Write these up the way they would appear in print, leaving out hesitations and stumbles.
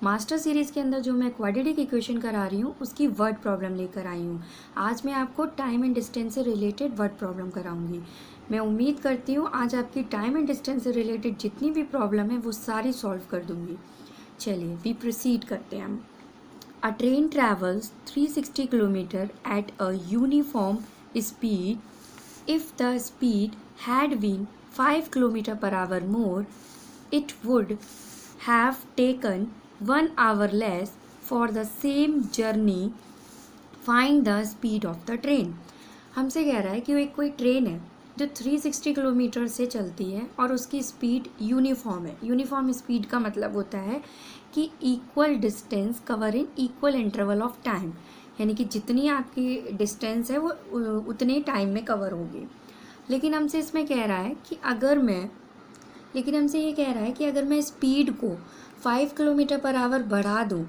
Master series के अंदर जो मैं क्वाड्रेटिक इक्वेशन करा रही हूँ उसकी वर्ड प्रॉब्लम लेकर आई हूँ। आज मैं आपको टाइम एंड डिस्टेंस से रिलेटेड वर्ड प्रॉब्लम कराऊंगी। मैं उम्मीद करती हूँ आज आपकी टाइम एंड डिस्टेंस से रिलेटेड जितनी भी प्रॉब्लम है वो सारी सॉल्व कर दूंगी। चलिए वी प्रोसीड करते हैं हम। A train travels 360 kilometre at a uniform speed. If the speed had been 5 kilometre per hour more, it would have taken 1 hour less for the same journey. Find the speed of the train. हमसे कह रहा है कि वो एक कोई train है जो 360 किलोमीटर से चलती है और उसकी स्पीड यूनिफॉर्म है। यूनिफॉर्म स्पीड का मतलब होता है कि equal distance cover in equal interval of time, यानी कि जितनी आपकी डिस्टेंस है वो उतने टाइम में कवर होगी। लेकिन हमसे इसमें कह रहा है कि अगर मैं स्पीड को 5 किलोमीटर पर आवर बढ़ा दूँ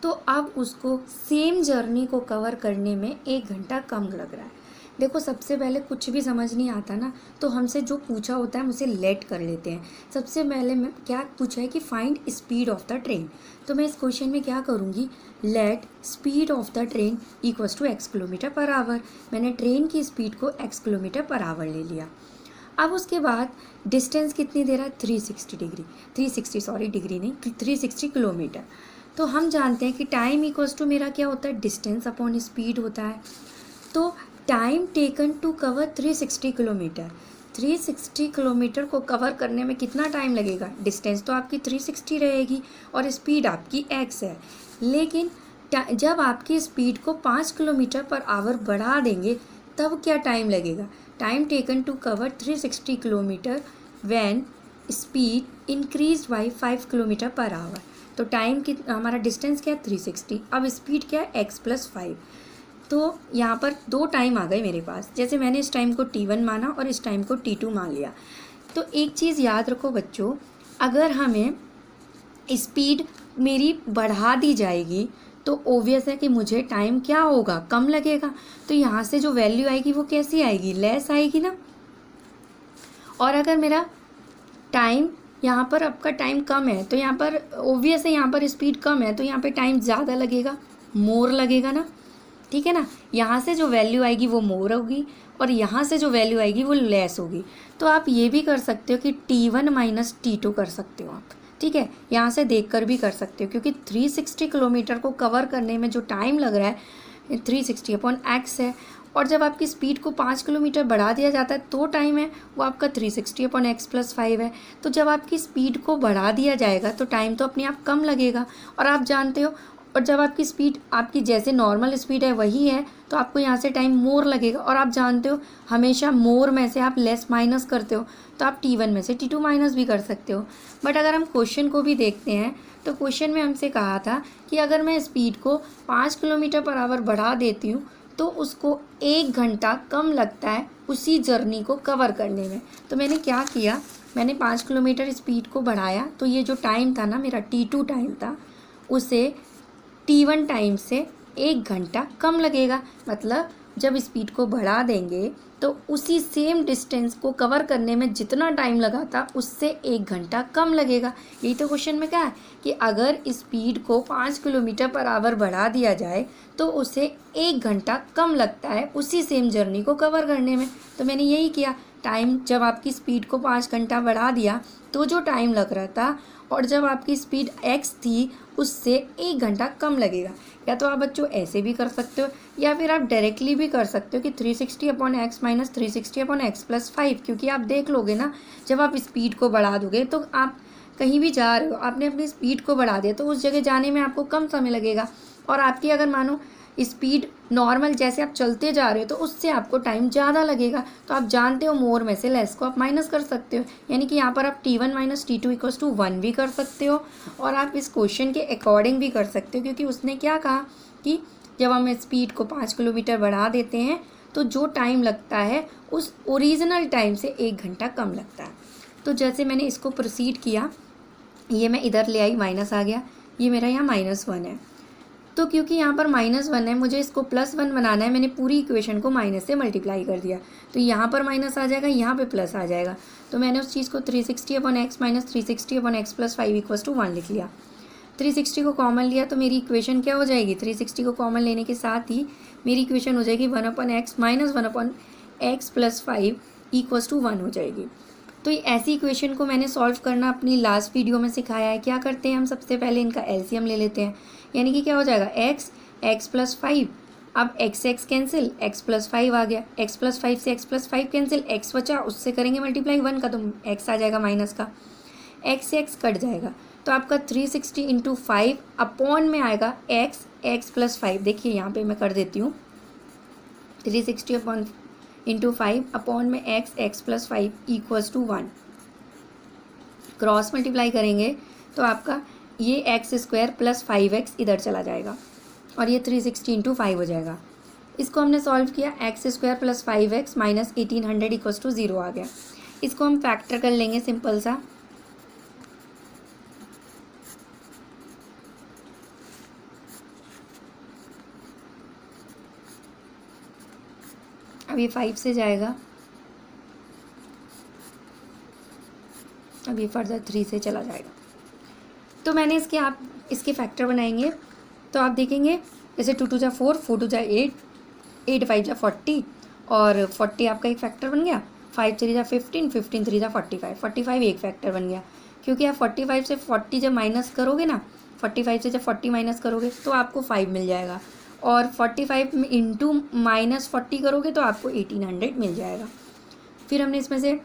तो अब उसको सेम जर्नी को कवर करने में 1 घंटा कम लग रहा है। देखो, सबसे पहले कुछ भी समझ नहीं आता ना तो हमसे जो पूछा होता है हम उसे लेट कर लेते हैं। सबसे पहले मैं क्या पूछा है कि find speed of the train, तो मैं इस क्वेश्चन में क्या करूँगी, let speed of the train equals to x kilometre per hour. मैंने ट्रेन की स्पीड को x किलोमीटर पर आवर ले लिया। अब उसके बाद डिस्टेंस कितनी दे रहा है, 360 किलोमीटर। तो हम जानते हैं कि टाइम इक्वल्स टू मेरा क्या होता है, डिस्टेंस अपॉन स्पीड होता है। तो time taken to cover 360 kilometre, 360 kilometre को कवर करने में कितना टाइम लगेगा, डिस्टेंस तो आपकी 360 रहेगी और स्पीड आपकी x है। लेकिन जब आपकी स्पीड को 5 किलोमीटर पर आवर बढ़ा देंगे तब क्या टाइम लगेगा, time taken to cover 360 kilometre when speed increase by 5 kilometre per hour. तो टाइम की हमारा डिस्टेंस क्या है 360, अब स्पीड क्या है x + 5। तो यहाँ पर 2 टाइम आ गए मेरे पास। जैसे मैंने इस टाइम को t1 माना और इस टाइम को t2 मान लिया। तो एक चीज़ याद रखो बच्चों, अगर हमें स्पीड मेरी बढ़ा दी जाएगी तो ओब्वियस है कि मुझे टाइम क्या होगा, कम लगेगा। तो यहाँ से जो वैल्यू आएगी वो कैसी आएगी, लेस आएगी ना। और अगर मेरा टाइम यहाँ पर आपका टाइम कम है तो यहाँ पर ओब्वियस है, यहाँ पर स्पीड कम है तो यहाँ पे टाइम ज़्यादा लगेगा, मोर लगेगा ना, ठीक है ना। यहाँ से जो वैल्यू आएगी वो मोर होगी और यहाँ से जो वैल्यू आएगी वो लेस होगी। तो आप ये भी कर सकते हो कि t1 - t2 कर सकते हो आप, ठीक है। यहाँ से देखकर भी कर सकते हो क्योंकि 360 किलोमीटर को कवर करने में जो टाइम लग रहा है 360/x है, और जब आपकी स्पीड को 5 किलोमीटर बढ़ा दिया जाता है तो टाइम है वो आपका 360/x + 5 है। तो जब आपकी स्पीड को बढ़ा दिया जाएगा तो टाइम तो अपने आप कम लगेगा, और आप जानते हो, और जब आपकी स्पीड आपकी जैसे नॉर्मल स्पीड है वही है तो आपको यहाँ से टाइम मोर लगेगा। और आप जानते हो हमेशा मोर में से आप लेस माइनस करते हो, तो आप t1 में से t2 माइनस भी कर सकते हो। बट अगर हम क्वेश्चन को भी देखते हैं तो क्वेश्चन में हमसे कहा था कि अगर मैं स्पीड को 5 किलोमीटर पर आवर बढ़ा देती हूँ तो उसको 1 घंटा कम लगता है उसी जर्नी को कवर करने में। तो मैंने क्या किया, मैंने 5 किलोमीटर स्पीड को बढ़ाया तो ये जो टाइम था ना मेरा t2 टाइम था, उसे t1 टाइम से 1 घंटा कम लगेगा। मतलब जब स्पीड को बढ़ा देंगे तो उसी सेम डिस्टेंस को कवर करने में जितना टाइम लगा था उससे 1 घंटा कम लगेगा। यही तो क्वेश्चन में क्या है कि अगर स्पीड को 5 किलोमीटर पर आवर बढ़ा दिया जाए तो उसे 1 घंटा कम लगता है उसी सेम जर्नी को कवर करने में। तो मैंने यही किया, टाइम जब आपकी स्पीड को 5 घंटा बढ़ा दिया तो जो टाइम लग रहा था और जब आपकी स्पीड x थी उससे 1 घंटा कम लगेगा। या तो आप बच्चों ऐसे भी कर सकते हो या फिर आप डायरेक्टली भी कर सकते हो कि 360/x - 360/x + 5, क्योंकि आप देख लोगे ना जब आप स्पीड को बढ़ा दोगे तो आप कहीं भी जा रहे हो, आपने अपनी स्पीड को बढ़ा दिया तो उस जगह जाने में आपको कम समय लगेगा। और आपकी अगर मानो स्पीड नॉर्मल जैसे आप चलते जा रहे हो तो उससे आपको टाइम ज़्यादा लगेगा। तो आप जानते हो मोर में से लेस को आप माइनस कर सकते हो, यानी कि यहाँ पर आप t1 - t2 = 1 भी कर सकते हो। और आप इस क्वेश्चन के अकॉर्डिंग भी कर सकते हो क्योंकि उसने क्या कहा कि जब हम स्पीड को 5 किलोमीटर बढ़ा देते हैं तो जो टाइम लगता है उस ओरिजिनल टाइम से 1 घंटा कम लगता है। तो जैसे मैंने इसको प्रोसीड किया, ये मैं इधर ले आई, माइनस आ गया, ये मेरा यहाँ -1 है। तो क्योंकि यहाँ पर -1 है मुझे इसको +1 बनाना है, मैंने पूरी इक्वेशन को माइनस से मल्टीप्लाई कर दिया। तो यहाँ पर माइनस आ जाएगा, यहाँ पे प्लस आ जाएगा। तो मैंने उस चीज़ को 360/x - 360/x + 5 = 1 लिख लिया। 360 को कॉमन लिया तो मेरी इक्वेशन क्या हो जाएगी, 360 को कॉमन लेने के साथ ही मेरी इक्वेशन हो जाएगी 1/x minus 1/x plus 5 equals to 1 हो जाएगी। तो ये ऐसी इक्वेशन को मैंने सॉल्व करना अपनी लास्ट वीडियो में सिखाया है। क्या करते हैं हम, सबसे पहले इनका एलसीएम ले लेते हैं, यानी कि क्या हो जाएगा x प्लस 5। अब x कैंसिल, x प्लस 5 आ गया, x प्लस 5 से x प्लस 5 कैंसिल, x बचा उससे करेंगे मल्टीप्लाई 1 का तो x आ जाएगा माइनस का, x से x कट जाएगा तो आपका 360 इंटू 5 अपॉन में आएगा x प्लस 5। देखिए यहाँ पे मैं कर देती हूँ 360 अपॉन इंटू 5 अपॉन में x plus 5 equals to 1। Cross multiply करेंगे तो आपका ये एक्स स्क्वायर प्लस 5x इधर चला जाएगा और ये 360 इंटू 5 हो जाएगा। इसको हमने सॉल्व किया, x square plus 5x minus 1800 equals to 0 आ गया। इसको हम फैक्टर कर लेंगे सिंपल सा, अब ये 5 से जाएगा, अब ये फर्दर 3 से चला जाएगा। तो मैंने आप इसके फैक्टर बनाएंगे तो आप देखेंगे जैसे 2 2 जा 4, 4 2 जा 8, 8 5 जा 40 और 40 आपका एक फैक्टर बन गया, 5 3 जा 15, 15 3 जा 45, 45 एक फैक्टर बन गया। क्योंकि आप 45 से 40 जब माइनस करोगे ना, 45 से जब 40 माइनस करोगे तो आपको 5 मिल जाएगा और 45 में इंटू माइनस 40 करोगे तो आपको 1800 मिल जाएगा। फिर हमने इसमें से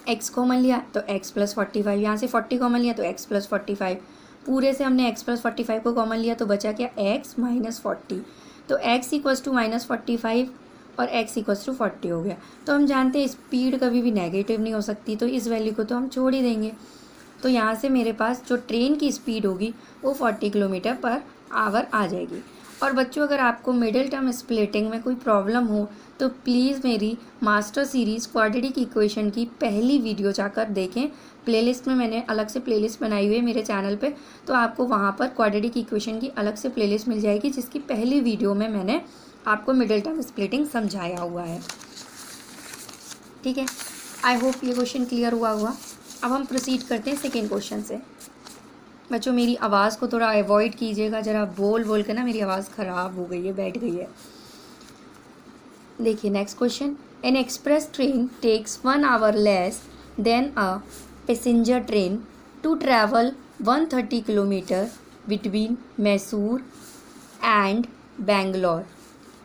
x कॉमन लिया तो x प्लस 45, यहाँ से 40 कॉमन लिया तो x प्लस 45, पूरे से हमने x प्लस 45 को कॉमन लिया तो बचा क्या x माइनस 40। तो x इक्वल्स टू माइनस 45 और x इक्वल्स टू 40 हो गया। तो हम जानते हैं स्पीड कभी भी नेगेटिव नहीं हो सकती, तो इस वैल्यू को तो हम छोड़ ही देंगे। तो यहाँ से मेरे पास जो ट्रेन की स्पीड होगी वो 40 किलोमीटर पर आवर आ जाएगी। और बच्चों अगर आपको मिडिल टर्म स्प्लिटिंग में कोई प्रॉब्लम हो तो प्लीज़ मेरी मास्टर सीरीज़ क्वाड्रेटिक इक्वेशन की पहली वीडियो जाकर देखें। प्लेलिस्ट में मैंने अलग से प्लेलिस्ट बनाई हुई है मेरे चैनल पे, तो आपको वहाँ पर क्वाड्रेटिक इक्वेशन की अलग से प्लेलिस्ट मिल जाएगी जिसकी पहली वीडियो में मैंने आपको मिडिल टर्म स्प्लिटिंग समझाया हुआ है। ठीक है, आई होप ये क्वेश्चन क्लियर हुआ होगा। अब हम प्रोसीड करते हैं सेकेंड क्वेश्चन से। बच्चों मेरी आवाज़ को थोड़ा अवॉइड कीजिएगा, ज़रा बोल के ना मेरी आवाज़ ख़राब हो गई है, बैठ गई है। देखिए next question, an express train takes 1 hour less than a passenger train to travel 130 kilometre between Mysore and Bangalore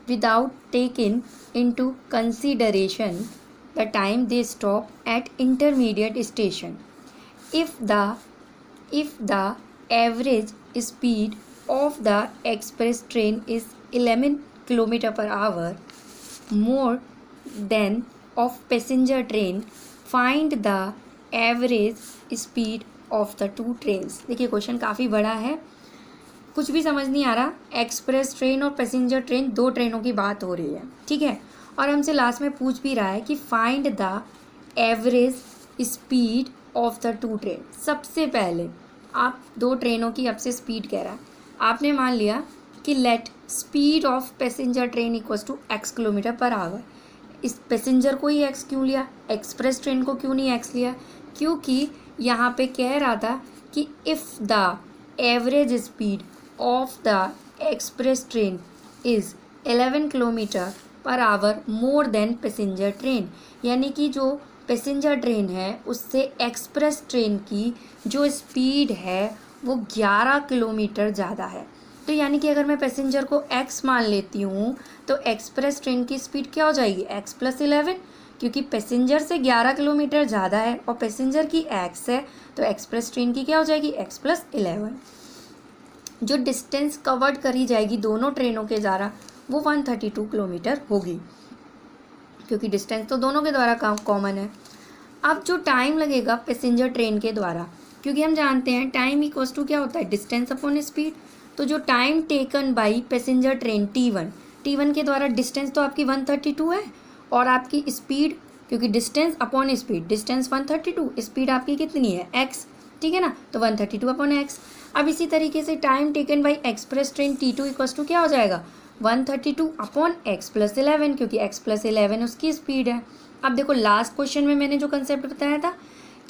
without taking into consideration the time they stop at intermediate station. If the average speed of the express train is 11 km per hour more than of passenger train, find the average speed of the two trains. देखिए question काफ़ी बड़ा है, कुछ भी समझ नहीं आ रहा। Express train और पैसेंजर ट्रेन, दो ट्रेनों की बात हो रही है, ठीक है। और हमसे लास्ट में पूछ भी रहा है कि find the average speed of the two train. सबसे पहले आप दो ट्रेनों की अब से स्पीड कह रहा है, आपने मान लिया कि let speed of passenger train equals to x kilometre per hour. इस पैसेंजर को ही x क्यों लिया, एक्सप्रेस ट्रेन को क्यों नहीं x लिया? क्योंकि यहाँ पे कह रहा था कि if the average speed of the express train is 11 kilometre per hour more than passenger train, यानी कि जो पैसेंजर ट्रेन है उससे एक्सप्रेस ट्रेन की जो स्पीड है वो 11 किलोमीटर ज़्यादा है। तो यानी कि अगर मैं पैसेंजर को x मान लेती हूँ तो एक्सप्रेस ट्रेन की स्पीड क्या हो जाएगी x प्लस 11, क्योंकि पैसेंजर से 11 किलोमीटर ज़्यादा है और पैसेंजर की x है तो एक्सप्रेस ट्रेन की क्या हो जाएगी x प्लस 11। जो डिस्टेंस कवर्ड करी जाएगी दोनों ट्रेनों के द्वारा वो 132 किलोमीटर होगी, क्योंकि डिस्टेंस तो दोनों के द्वारा कॉमन है। अब जो टाइम लगेगा पैसेंजर ट्रेन के द्वारा, क्योंकि हम जानते हैं टाइम इक्वल्स टू क्या होता है, डिस्टेंस अपॉन स्पीड। तो जो time taken by passenger train T1 के द्वारा, डिस्टेंस तो आपकी 132 है और आपकी स्पीड, क्योंकि distance upon speed, distance 132, speed आपकी कितनी है x, ठीक है ना, तो 132 अपॉन x। अब इसी तरीके से time taken by express train T2 equals to क्या हो जाएगा, 132 अपॉन x प्लस 11, क्योंकि x प्लस 11 उसकी स्पीड है। अब देखो लास्ट क्वेश्चन में मैंने जो कंसेप्ट बताया था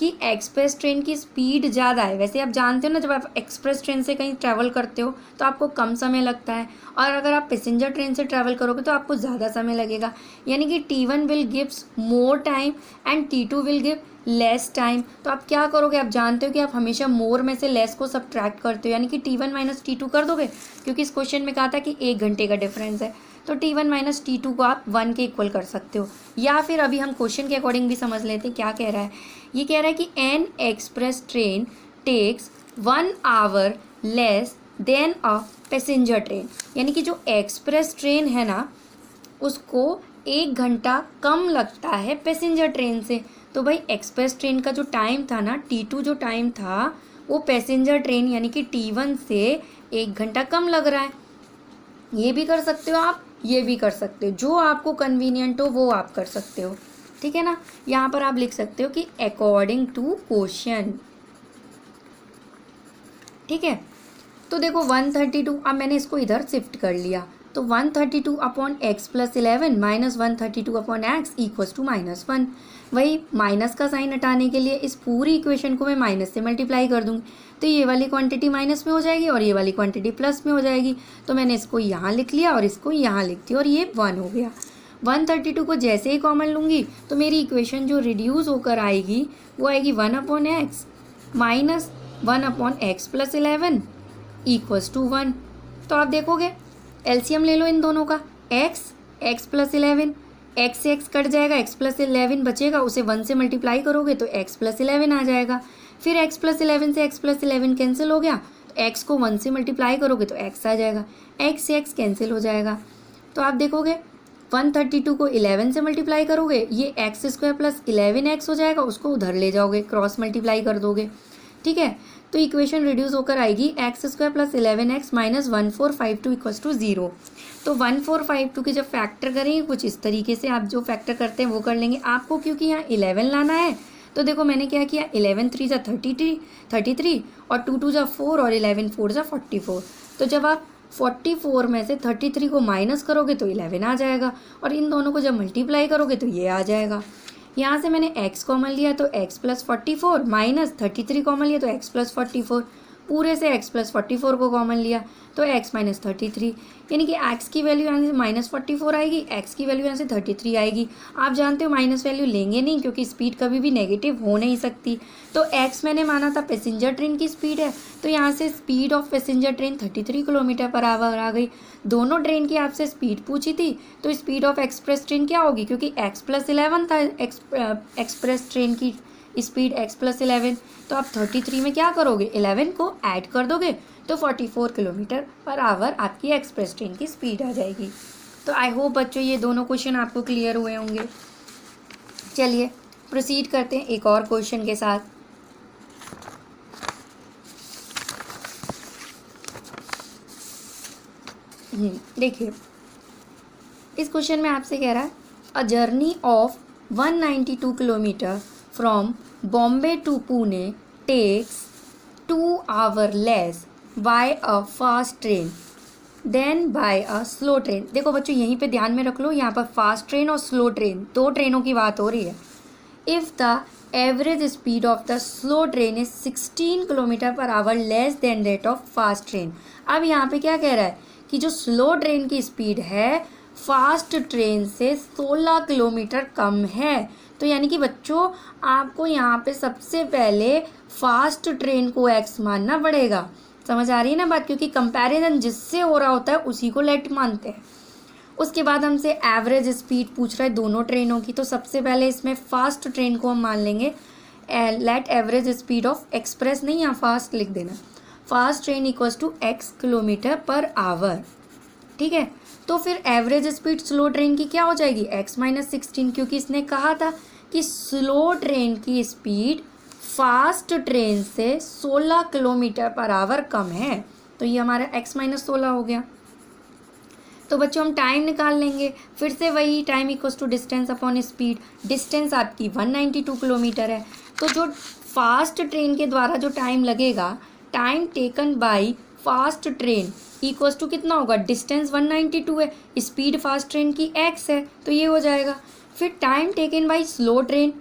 कि एक्सप्रेस ट्रेन की स्पीड ज़्यादा है। वैसे आप जानते हो ना, जब आप एक्सप्रेस ट्रेन से कहीं ट्रैवल करते हो तो आपको कम समय लगता है, और अगर आप पैसेंजर ट्रेन से ट्रैवल करोगे तो आपको ज़्यादा समय लगेगा। यानी कि T1 will gives more time and T2 will give less time. तो आप क्या करोगे, आप जानते हो कि आप हमेशा मोर में से लेस को सब्ट्रैक्ट करते हो, यानी कि T1 माइनस T2 कर दोगे, क्योंकि इस क्वेश्चन में कहा था कि 1 घंटे का डिफरेंस है। तो T1 माइनस T2 को आप 1 के इक्वल कर सकते हो। या फिर अभी हम क्वेश्चन के अकॉर्डिंग भी समझ लेते हैं क्या कह रहा है। ये कह रहा है कि an express train takes 1 hour less than a passenger train. यानी कि जो एक्सप्रेस ट्रेन है ना, उसको 1 घंटा कम लगता है पैसेंजर ट्रेन से। तो भाई एक्सप्रेस ट्रेन का जो टाइम था ना, T2 जो टाइम था, वो पैसेंजर ट्रेन यानी कि T1 से 1 घंटा कम लग रहा है। ये भी कर सकते हो आप, ये भी कर सकते हो, जो आपको कन्वीनियंट हो वो आप कर सकते हो। ठीक है ना। यहाँ पर आप लिख सकते हो कि अकॉर्डिंग टू क्वेश्चन। ठीक है। तो देखो 132, अब मैंने इसको इधर शिफ्ट कर लिया, तो 132 upon x plus 11 minus 132 upon x equals to -1। वही माइनस का साइन हटाने के लिए इस पूरी इक्वेशन को मैं माइनस से मल्टीप्लाई कर दूँगी, तो ये वाली क्वांटिटी माइनस में हो जाएगी और ये वाली क्वांटिटी प्लस में हो जाएगी। तो मैंने इसको यहाँ लिख लिया और इसको यहाँ लिख दिया और ये 1 हो गया। 132 को जैसे ही कॉमन लूँगी तो मेरी इक्वेशन जो रिड्यूस होकर आएगी वो आएगी 1 upon x minus 1 upon x plus 11 equals to 1। तो आप देखोगे एलसीएम ले लो इन दोनों का, एक्स प्लस 11, एक्स से एक्स कट जाएगा, एक्स प्लस 11 बचेगा, उसे 1 से मल्टीप्लाई करोगे तो एक्स प्लस 11 आ जाएगा। फिर एक्स प्लस 11 से एक्स प्लस 11 कैंसिल हो गया, तो एक्स को 1 से मल्टीप्लाई करोगे तो एक्स आ जाएगा, एक्स से एक्स कैंसिल हो जाएगा। तो आप देखोगे 132 को 11 से मल्टीप्लाई करोगे, ये एक्स स्क्वायर प्लस 11x हो जाएगा, उसको उधर ले जाओगे, क्रॉस मल्टीप्लाई कर दोगे। ठीक है। तो इक्वेशन रिड्यूस होकर आएगी x square plus 11x minus 1452 equals to 0। तो 1452 के जब फैक्टर करेंगे कुछ इस तरीके से, आप जो फैक्टर करते हैं वो कर लेंगे। आपको क्योंकि यहाँ 11 लाना है, तो देखो मैंने क्या किया, 11 3 जा 33 और 2 2 जा 4 और 11 4 जा 44। तो जब आप 44 में से 33 को माइनस करोगे तो 11 आ जाएगा, और इन दोनों को जब मल्टीप्लाई करोगे तो ये आ जाएगा। यहाँ से मैंने x कॉमन लिया तो x प्लस 44 माइनस 33 कॉमन लिया तो x प्लस 44, पूरे से x प्लस 44 को कॉमन लिया तो x माइनस 33, यानी कि x की वैल्यू यहाँ से माइनस 44 आएगी, x की वैल्यू यहाँ से 33 आएगी। आप जानते हो माइनस वैल्यू लेंगे नहीं, क्योंकि स्पीड कभी भी नेगेटिव हो नहीं सकती। तो x मैंने माना था पैसेंजर ट्रेन की स्पीड है, तो यहाँ से speed of passenger train 33 kilometre per hour आ गई। दोनों ट्रेन की आपसे स्पीड पूछी थी, तो स्पीड ऑफ एक्सप्रेस ट्रेन क्या होगी, क्योंकि x प्लस 11 था एक्सप्रेस ट्रेन की स्पीड, x प्लस 11, तो आप 33 में क्या करोगे, 11 को ऐड कर दोगे तो 44 किलोमीटर पर आवर आपकी एक्सप्रेस ट्रेन की स्पीड आ जाएगी। तो आई होप बच्चों ये दोनों क्वेश्चन आपको क्लियर हुए होंगे। चलिए प्रोसीड करते हैं एक और क्वेश्चन के साथ। देखिए इस क्वेश्चन में आपसे कह रहा है a journey of 192 kilometre from Bombay to Pune takes 2 hour less by a fast train than by a slow train. देखो बच्चों यहीं पे ध्यान में रख लो, यहाँ पर फास्ट ट्रेन और स्लो ट्रेन दो ट्रेनों की बात हो रही है। If the average speed of the slow train is 16 kilometre per our less then that of fast train. अब यहाँ पे क्या कह रहा है कि जो स्लो ट्रेन की स्पीड है फास्ट ट्रेन से 16 किलोमीटर कम है। तो यानी कि बच्चों आपको यहाँ पे सबसे पहले फास्ट ट्रेन को x मानना पड़ेगा। समझ आ रही है ना बात, क्योंकि कंपैरिजन जिससे हो रहा होता है उसी को लेट मानते हैं। उसके बाद हमसे एवरेज स्पीड पूछ रहा है दोनों ट्रेनों की, तो सबसे पहले इसमें फास्ट ट्रेन को हम मान लेंगे। Let average speed of express नहीं, यहाँ फास्ट लिख देना, fast train equals to x kilometre per hour. ठीक है। तो फिर एवरेज स्पीड स्लो ट्रेन की क्या हो जाएगी, x माइनस 16, क्योंकि इसने कहा था कि स्लो ट्रेन की स्पीड फास्ट ट्रेन से 16 किलोमीटर पर आवर कम है, तो ये हमारा x माइनस 16 हो गया। तो बच्चों हम टाइम निकाल लेंगे, फिर से वही time equals to distance upon speed. Distance आपकी 192 किलोमीटर है, तो जो फास्ट ट्रेन के द्वारा जो टाइम लगेगा, time taken by fast train equals to कितना होगा, डिस्टेंस 192 है, स्पीड फास्ट ट्रेन की x है, तो ये हो जाएगा। फिर time taken by slow train,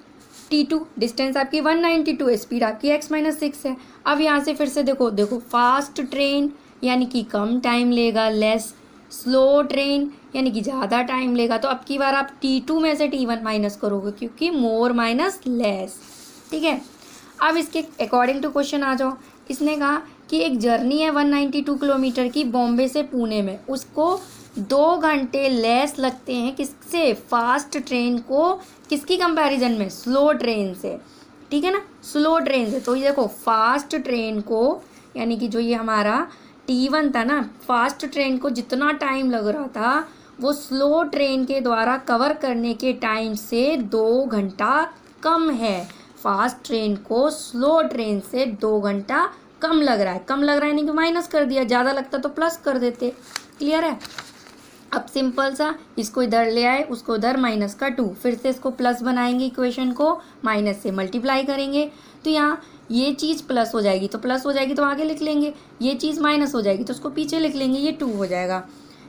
T2 distance आपकी 192 है, स्पीड आपकी x-6 है। अब यहाँ से फिर से देखो फास्ट ट्रेन यानी कि कम टाइम लेगा, लेस स्लो ट्रेन यानी कि ज़्यादा टाइम लेगा। तो अब की बार आप T2 में से T1 माइनस करोगे क्योंकि मोर माइनस लेस, ठीक है। अब इसके अकॉर्डिंग टू क्वेश्चन आ जाओ। इसने कहा कि एक जर्नी है 192 किलोमीटर की बॉम्बे से पुणे में, उसको 2 घंटे लेस लगते हैं किससे, फास्ट ट्रेन को, किसकी कंपैरिजन में, स्लो ट्रेन से, ठीक है ना, स्लो ट्रेन से। तो ये देखो फास्ट ट्रेन को यानी कि जो ये हमारा T1 था ना, फास्ट ट्रेन को जितना टाइम लग रहा था वो स्लो ट्रेन के द्वारा कवर करने के टाइम से 2 घंटा कम है। फास्ट ट्रेन को स्लो ट्रेन से 2 घंटा कम लग रहा है। कम लग रहा है यानी कि माइनस कर दिया, ज़्यादा लगता तो प्लस कर देते। क्लियर है। अब सिंपल सा इसको इधर ले आए, उसको उधर माइनस का 2, फिर से इसको प्लस बनाएंगे, इक्वेशन को माइनस से मल्टीप्लाई करेंगे। तो यहाँ ये चीज़ प्लस हो जाएगी तो प्लस हो जाएगी तो आगे लिख लेंगे, ये चीज़ माइनस हो जाएगी तो उसको पीछे लिख लेंगे, ये 2 हो जाएगा।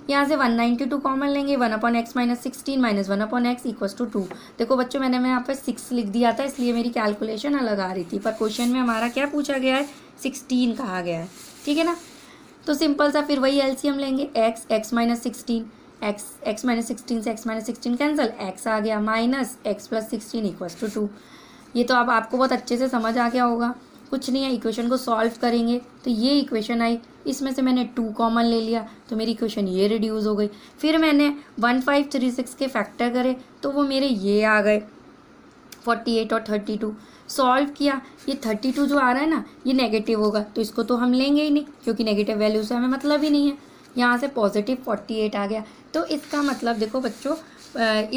यहाँ से 192 कॉमन लेंगे, 1/x - 16 - 1/x = 2। देखो बच्चों मैंने यहाँ पे 6 लिख दिया था इसलिए मेरी कैलकुलेशन अलग आ रही थी, पर क्वेश्चन में हमारा क्या पूछा गया है, 16 कहा गया है, ठीक है ना। तो सिंपल सा फिर वही एलसीएम लेंगे, x - 16 x - 16 से x - 16 कैंसिल, x आ गया माइनस x + 16 = 2। ये तो अब आपको बहुत अच्छे से समझ आ गया होगा। कुछ नहीं है, इक्वेशन को सॉल्व करेंगे तो ये इक्वेशन आई, इसमें से मैंने 2 कॉमन ले लिया तो मेरी इक्वेशन ये रिड्यूस हो गई। फिर मैंने 1536 के फैक्टर करे तो वो मेरे ये आ गए 48 और 32। सॉल्व किया, ये 32 जो आ रहा है ना ये नेगेटिव होगा तो इसको तो हम लेंगे ही नहीं क्योंकि नेगेटिव वैल्यू से हमें मतलब ही नहीं है। यहाँ से पॉजिटिव 48 आ गया तो इसका मतलब देखो बच्चों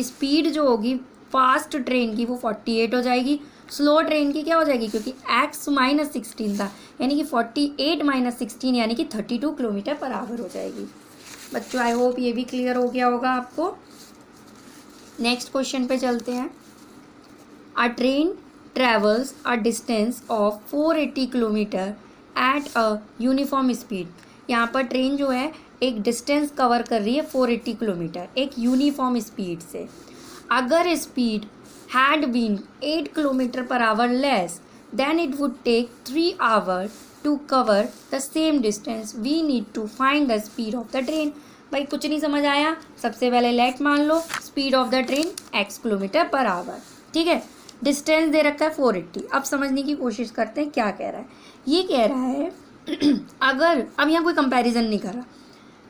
स्पीड जो होगी फास्ट ट्रेन की वो 48 हो जाएगी, स्लो ट्रेन की क्या हो जाएगी, क्योंकि x - 16 था यानी कि 48 - 16 यानी कि 32 km/h हो जाएगी। बच्चों आई होप ये भी क्लियर हो गया होगा आपको। नेक्स्ट क्वेश्चन पे चलते हैं। अ train travels a distance of 480 kilometre at a uniform speed. यहाँ पर ट्रेन जो है एक डिस्टेंस कवर कर रही है 480 किलोमीटर एक यूनिफॉर्म स्पीड से। अगर speed had been 8 km/h less, then it would take 3 hours to cover the same distance. We need to find the speed of the train. भाई कुछ नहीं समझ आया, सबसे पहले लेट मान लो speed of the train x km/h, ठीक है। डिस्टेंस दे रखा है 480। अब समझने की कोशिश करते हैं क्या कह रहा है। ये कह रहा है अगर, अब यहाँ कोई कंपैरिजन नहीं कर रहा,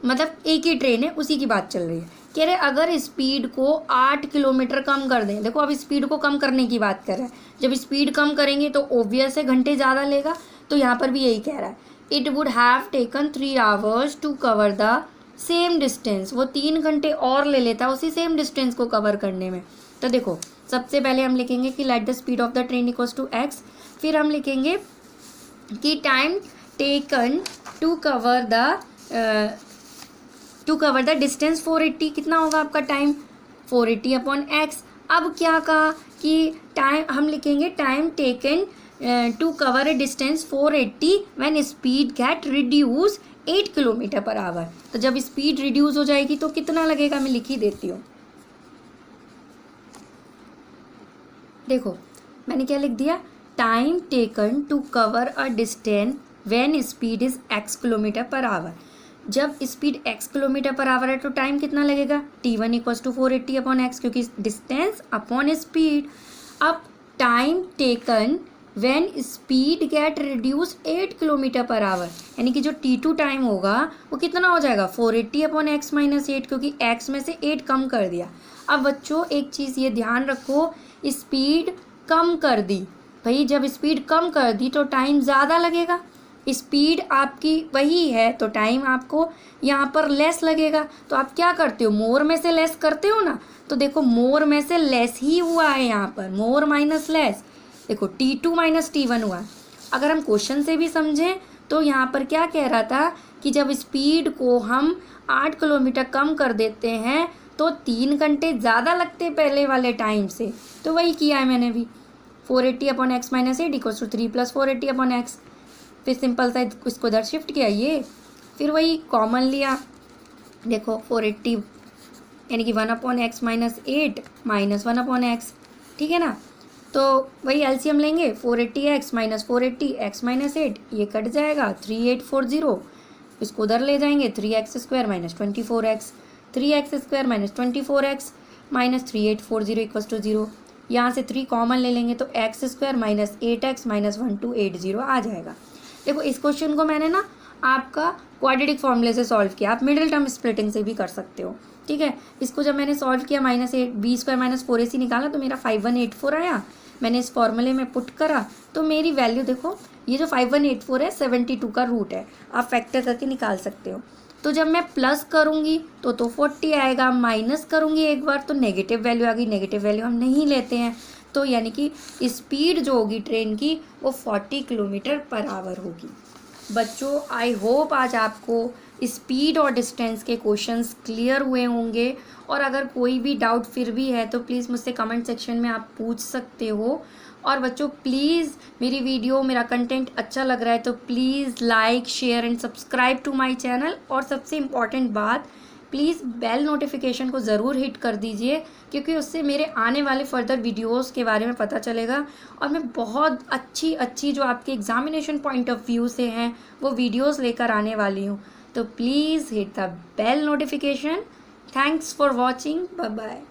मतलब एक ही ट्रेन है उसी की बात चल रही है। कह रहे अगर स्पीड को 8 किलोमीटर कम कर दें, देखो अब स्पीड को कम करने की बात कर रहा है, जब स्पीड कम करेंगे तो ऑब्वियस है घंटे ज़्यादा लेगा, तो यहाँ पर भी यही कह रहा है। It would have taken 3 hours to cover the same distance, वो 3 घंटे और ले लेता उसी सेम डिस्टेंस को कवर करने में। तो देखो सबसे पहले हम लिखेंगे कि let the speed of the train equals to x, फिर हम लिखेंगे कि time taken to cover the distance 480, कितना होगा आपका टाइम 480/x। अब क्या कहा कि टाइम हम लिखेंगे time taken to cover a distance 480 when speed get reduce 8 km/h। तो जब स्पीड रिड्यूस हो जाएगी तो कितना लगेगा, मैं लिख ही देती हूँ। देखो मैंने क्या लिख दिया, time taken to cover a distance when speed is x km/h। जब स्पीड x km/h है तो टाइम कितना लगेगा, T1 = 480/x, क्योंकि डिस्टेंस अपॉन स्पीड। अब time taken when speed get reduce 8 km/h, यानी कि जो T2 टाइम होगा वो कितना हो जाएगा 480/x - 8, क्योंकि x में से 8 कम कर दिया। अब बच्चों एक चीज़ ये ध्यान रखो, स्पीड कम कर दी भाई, जब स्पीड कम कर दी तो टाइम ज़्यादा लगेगा, स्पीड आपकी वही है तो टाइम आपको यहाँ पर लेस लगेगा। तो आप क्या करते हो, मोर में से लेस करते हो ना, तो देखो मोर में से लेस ही हुआ है यहाँ पर, मोर माइनस लेस, देखो T2 - T1 हुआ। अगर हम क्वेश्चन से भी समझें तो यहाँ पर क्या कह रहा था कि जब स्पीड को हम 8 किलोमीटर कम कर देते हैं तो 3 घंटे ज़्यादा लगते पहले वाले टाइम से, तो वही किया है मैंने भी। 480/x - 8 = 3 + 480/x, फिर सिंपल सा इसको इधर शिफ्ट किया ये, फिर वही कॉमन लिया। देखो 480 यानी कि 1/x - 8 - 1/x, ठीक है ना। तो वही एलसीएम लेंगे, 480x माइनस 480 x माइनस 8, ये कट जाएगा 3840, इसको उधर ले जाएंगे 3x² minus 24x, 3x² minus 24x minus 3840 equals to 0। यहाँ से 3 कॉमन ले लेंगे तो x² माइनस 8x माइनस 1280 आ जाएगा। देखो इस क्वेश्चन को मैंने ना आपका क्वाड्रेटिक फॉर्मूले से सॉल्व किया, आप मिडिल टर्म स्प्लिटिंग से भी कर सकते हो, ठीक है। इसको जब मैंने सॉल्व किया -8b² माइनस 4ac निकाला तो मेरा 5184 आया। मैंने इस फॉर्मूले में पुट करा तो मेरी वैल्यू देखो, ये जो 5184 है 72 का रूट है, आप फैक्टर करके निकाल सकते हो। तो जब मैं प्लस करूँगी तो 40 आएगा, माइनस करूँगी एक बार तो नेगेटिव वैल्यू आ गई, नेगेटिव वैल्यू हम नहीं लेते हैं। तो यानी कि स्पीड जो होगी ट्रेन की वो 40 किलोमीटर पर आवर होगी। बच्चों आई होप आज आपको स्पीड और डिस्टेंस के क्वेश्चंस क्लियर हुए होंगे, और अगर कोई भी डाउट फिर भी है तो प्लीज़ मुझसे कमेंट सेक्शन में आप पूछ सकते हो। और बच्चों प्लीज़ मेरी वीडियो, मेरा कंटेंट अच्छा लग रहा है तो please like, share and subscribe to my channel. और सबसे इम्पॉर्टेंट बात, प्लीज़ बेल नोटिफिकेशन को ज़रूर हिट कर दीजिए, क्योंकि उससे मेरे आने वाले फर्दर वीडियोस के बारे में पता चलेगा, और मैं बहुत अच्छी जो आपके एग्जामिनेशन पॉइंट ऑफ व्यू से हैं वो वीडियोस लेकर आने वाली हूँ। तो please hit the bell notification. Thanks for watching, bye bye.